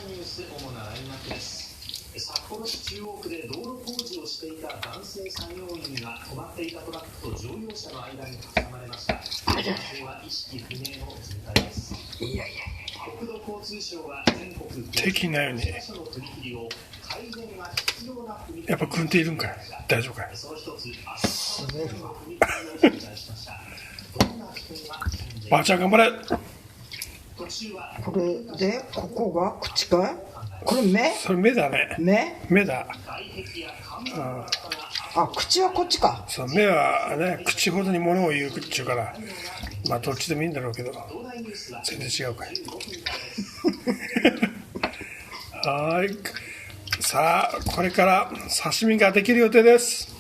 ニュース、主なラインナップです。札幌市中央区で道路工事をしていた男性作業員が止まっていたトラックと乗用車の間に挟まれました。男性は意識不明の重体です。国土交通省は全国敵ないよね。やっぱ組んでいるんかい。大丈夫かい。ばあちゃん頑張れ。これでここが口かい。これ目？それ目だね。目だ。あ、口はこっちか。そう、目はね、口ほどに物を言うっちゅうから、まあどっちでもいいんだろうけど、全然違うかい。はい。さあ、これから刺身ができる予定です。